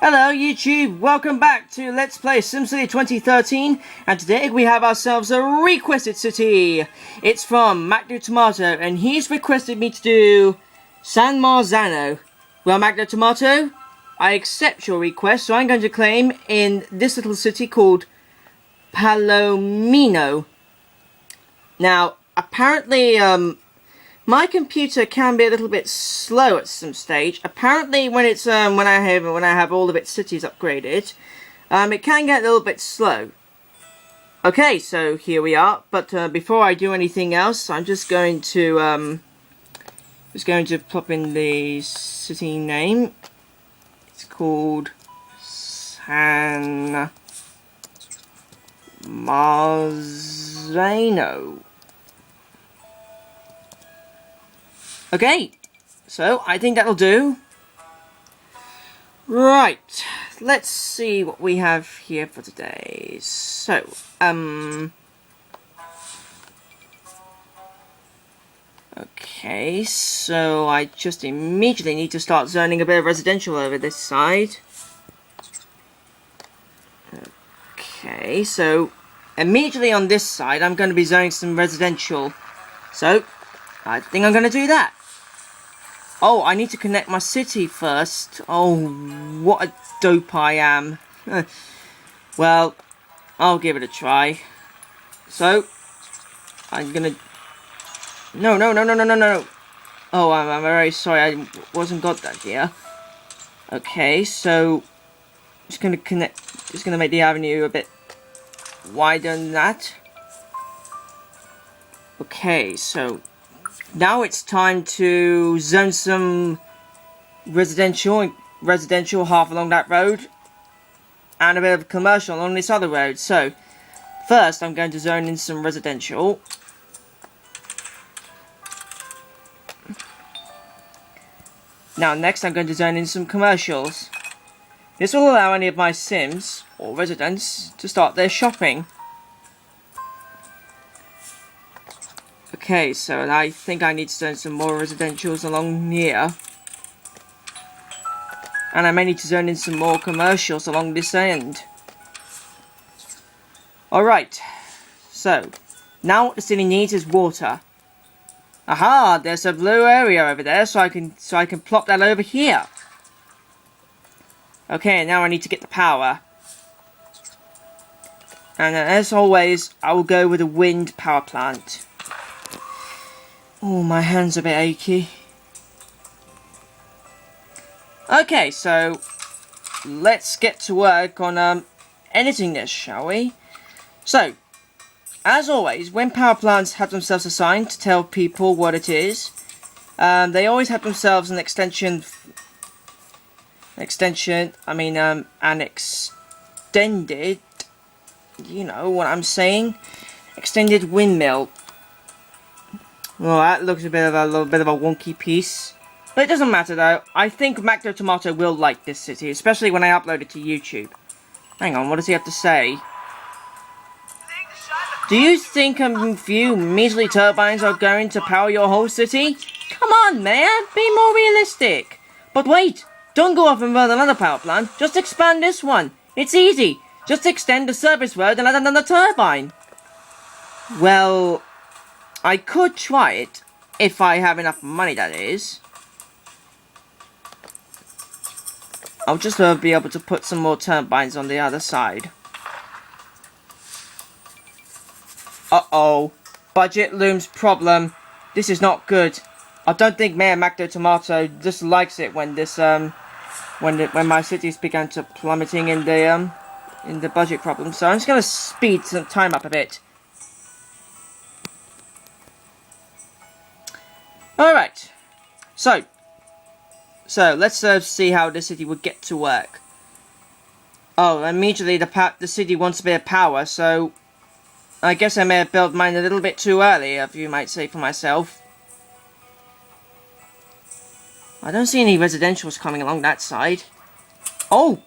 Hello YouTube, welcome back to Let's Play SimCity 2013, and today we have ourselves a requested city. It's from Macdo Tomato, and he's requested me to do San Marzano. Well, Macdo Tomato, I accept your request, so I'm going to claim in this little city called Palomino. Now, apparently, my computer can be a little bit slow at some stage. Apparently, when it's when I have all of its cities upgraded, it can get a little bit slow. Okay, so here we are. But before I do anything else, I'm just going to pop in the city name. It's called San Marzano. Okay, so I think that'll do. Right, let's see what we have here for today. So, okay, so I just immediately need to start zoning a bit of residential over this side. Okay, so immediately on this side, I'm going to be zoning some residential. So, I think I'm going to do that. Oh, I need to connect my city first. Oh, what a dope I am. Well, I'll give it a try. So, I'm gonna... No. Oh, I'm very sorry, I wasn't got that here. Okay, so... Just gonna connect... Just gonna make the avenue a bit wider than that. Okay, so... Now it's time to zone some residential half along that road, and a bit of commercial on this other road. So, first I'm going to zone in some residential. Now next I'm going to zone in some commercials. This will allow any of my Sims, or residents, to start their shopping. Okay, so I think I need to zone some more residentials along here. And I may need to zone in some more commercials along this end. Alright, so now what the city needs is water. Aha, there's a blue area over there, so I can plop that over here. Okay, now I need to get the power. And as always, I will go with a wind power plant. Oh, my hand's a bit achy. Okay, so let's get to work on editing this, shall we? So, as always, when power plants have themselves assigned to tell people what it is, they always have themselves an an extended you know what I'm saying, extended windmill. Well, that looks a little bit of a wonky piece. But it doesn't matter though. I think Macdo Tomato will like this city, especially when I upload it to YouTube. Hang on, what does he have to say? Do you think a few measly turbines are going to power your whole city? Come on, man, be more realistic. But wait, don't go off and run another power plant. Just expand this one. It's easy. Just extend the service road and add another turbine. Well, I could try it, if I have enough money, that is. I'll just be able to put some more turbines on the other side. Uh-oh. Budget looms problem. This is not good. I don't think Mayor Macdo Tomato dislikes it when this, when my cities began to plummeting in the budget problem. So I'm just gonna speed some time up a bit. Alright, so let's see how the city would get to work. Oh, immediately the city wants a bit of power, so I guess I may have built mine a little bit too early, if you might say for myself. I don't see any residentials coming along that side. Oh,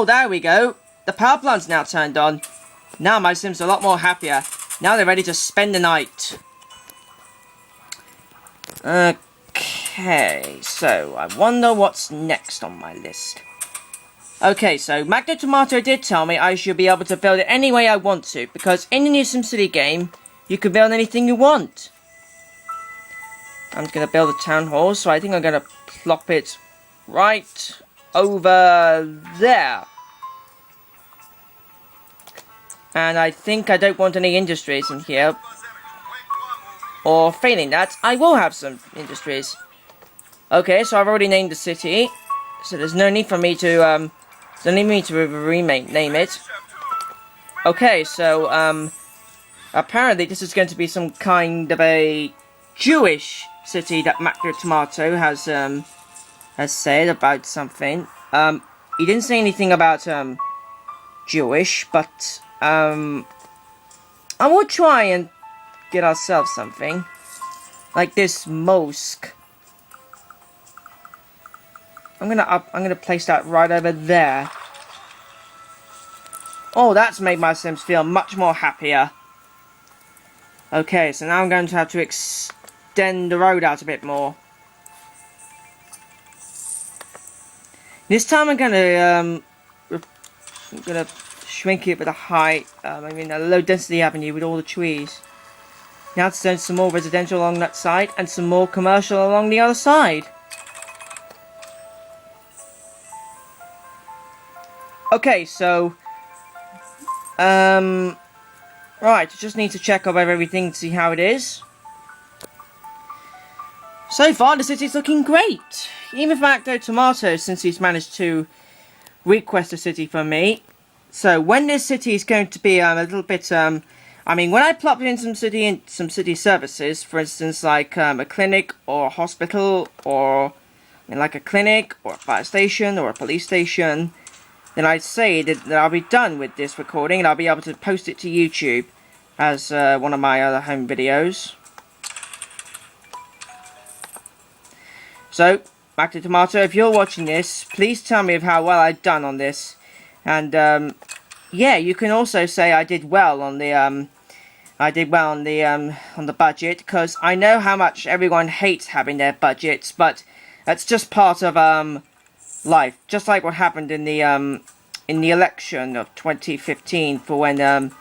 there we go. The power plant's now turned on. Now my Sims are a lot more happier. Now they're ready to spend the night. Okay, so I wonder what's next on my list. Okay, so Magno Tomato did tell me I should be able to build it any way I want to, because in the new SimCity game, you can build anything you want. I'm just going to build a town hall, so I think I'm going to plop it right over there. And I think I don't want any industries in here. Or failing that, I will have some industries. Okay, so I've already named the city, so there's no need for me to rename it. Okay, so apparently this is going to be some kind of a Jewish city that Macro Tomato has said about something. He didn't say anything about Jewish, but I will try and get ourselves something like this mosque. I'm gonna place that right over there. Oh, that's made my Sims feel much more happier. Okay, so now I'm going to have to extend the road out a bit more. This time I'm gonna shrink it with a height. I mean a low density avenue with all the trees. Now to send some more residential along that side and some more commercial along the other side. Okay, so right, just need to check over everything to see how it is. So far, the city's looking great. Even for Acto Tomato, since he's managed to request a city from me. So when this city is going to be a little bit, I mean, when I plop in some city services, for instance, like a clinic or a hospital, or like a clinic or a fire station or a police station, then I'd say that I'll be done with this recording and I'll be able to post it to YouTube as one of my other home videos. So, back to Tomato, if you're watching this, please tell me of how well I've done on this. And yeah, you can also say I did well on the budget, because I know how much everyone hates having their budgets, but that's just part of life, just like what happened in the election of 2015 for when Ed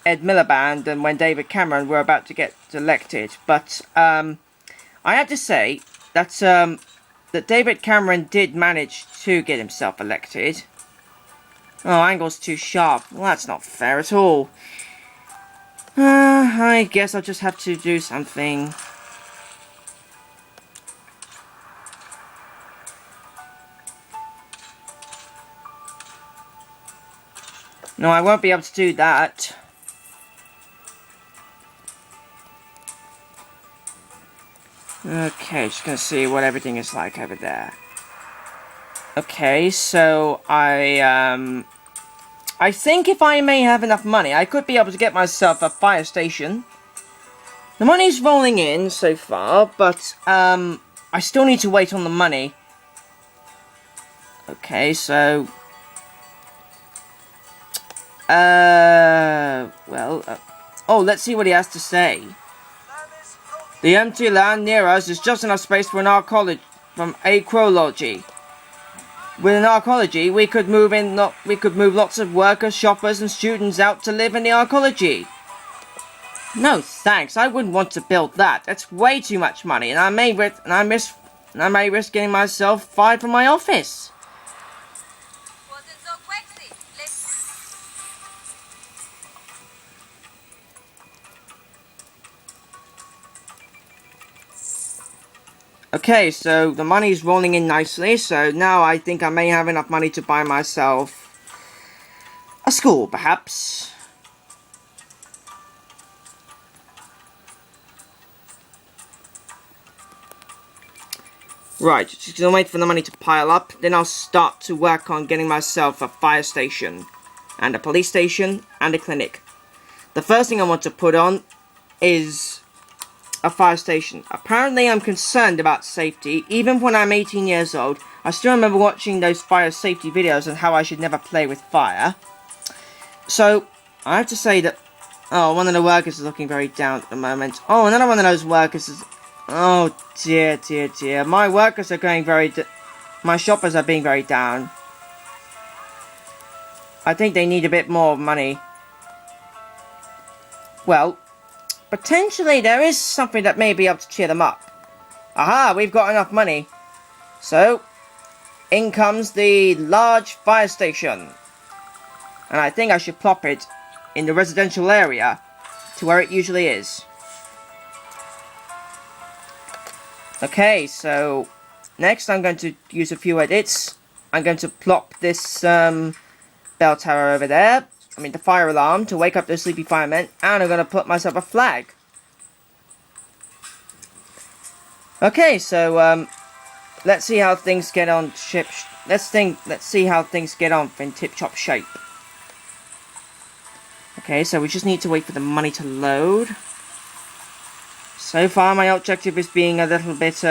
Miliband and when David Cameron were about to get elected. But I have to say that that David Cameron did manage to get himself elected. Oh, angle's too sharp. Well, that's not fair at all. I guess I'll just have to do something. No, I won't be able to do that. Okay, just gonna see what everything is like over there. Okay, so I think if I may have enough money, I could be able to get myself a fire station. The money's rolling in so far, but I still need to wait on the money. Okay, so oh, let's see what he has to say. The empty land near us is just enough space for an arcology from acrology. With an arcology, we could move lots of workers, shoppers, and students out to live in the arcology. No thanks, I wouldn't want to build that. That's way too much money, and I may risk getting myself fired from my office. Okay, so the money's rolling in nicely, so now I think I may have enough money to buy myself a school, perhaps. Right, just gonna wait for the money to pile up, then I'll start to work on getting myself a fire station, and a police station, and a clinic. The first thing I want to put on is a fire station. Apparently I'm concerned about safety. Even when I'm 18 years old, I still remember watching those fire safety videos and how I should never play with fire. So, I have to say that, oh, one of the workers is looking very down at the moment. Oh, another one of those workers is, oh dear, dear, dear. My workers are going very My shoppers are being very down. I think they need a bit more money. Well, potentially there is something that may be able to cheer them up. Aha, we've got enough money. So, in comes the large fire station. And I think I should plop it in the residential area to where it usually is. Okay, so next I'm going to use a few edits. I'm going to plop this bell tower over there. I mean the fire alarm to wake up the sleepy firemen. And I'm going to put myself a flag. Okay, so let's see how things get on let's see how things get on in tip-top shape. Okay, so we just need to wait for the money to load. So far my objective is being a little bit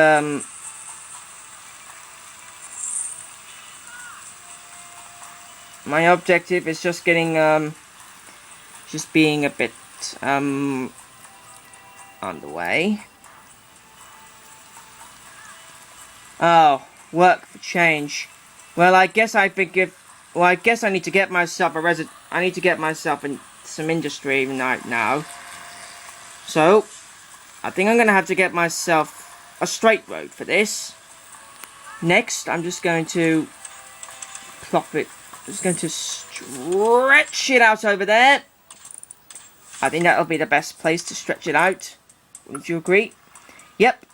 my objective is just getting just being a bit on the way. Oh, work for change. Well, I guess I need to get myself I need to get myself in some industry right now. So, I think I'm gonna have to get myself a straight road for this. Next, I'm just going to plop it. I'm just going to stretch it out over there. I think that'll be the best place to stretch it out. Would you agree? Yep.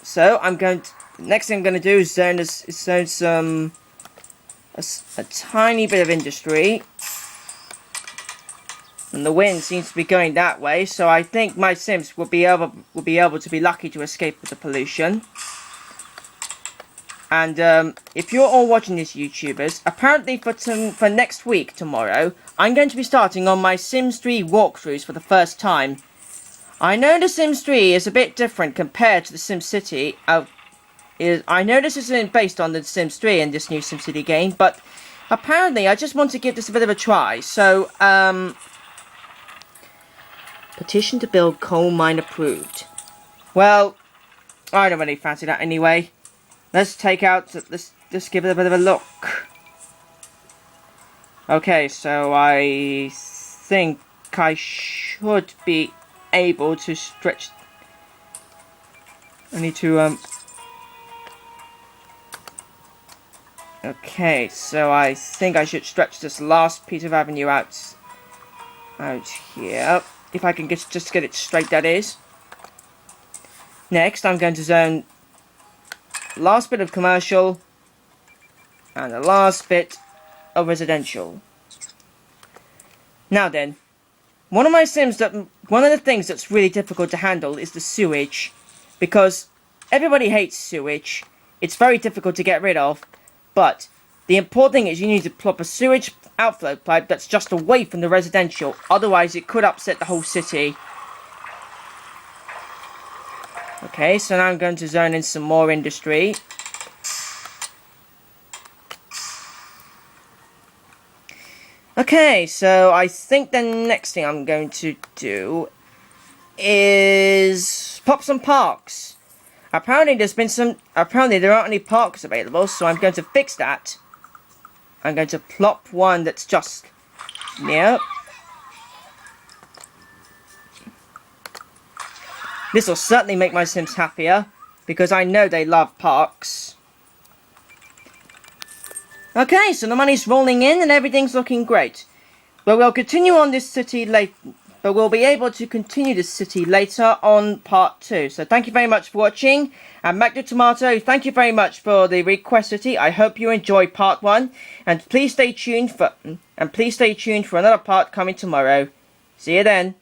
So I'm going to, next thing I'm going to do is zone a tiny bit of industry, and the wind seems to be going that way. So I think my Sims will be able to be lucky to escape with the pollution. And if you're all watching this, YouTubers, apparently for next week, tomorrow, I'm going to be starting on my Sims 3 walkthroughs for the first time. I know the Sims 3 is a bit different compared to the SimCity. I know this isn't based on the Sims 3 in this new SimCity game, but apparently I just want to give this a bit of a try. So, petition to build coal mine approved. Well, I don't really fancy that anyway. Let's give it a bit of a look. Okay, so I think I should be able to stretch. I need to okay, so I think I should stretch this last piece of avenue out here. If I can just get it straight, that is. Next, I'm going to zone last bit of commercial and the last bit of residential. Now then, one of the things that's really difficult to handle is the sewage, because everybody hates sewage. It's very difficult to get rid of, but the important thing is you need to plop a sewage outflow pipe that's just away from the residential, otherwise it could upset the whole city. Okay, so now I'm going to zone in some more industry. Okay, so I think the next thing I'm going to do is pop some parks. Apparently there aren't any parks available, so I'm going to fix that. I'm going to plop one that's just near. This will certainly make my Sims happier, because I know they love parks. Okay, so the money's rolling in and everything's looking great. But we'll continue on this city later. But we'll be able to continue this city later on part 2. So thank you very much for watching. And Mac the Tomato, thank you very much for the request city. I hope you enjoyed part 1. And please stay tuned for another part coming tomorrow. See you then.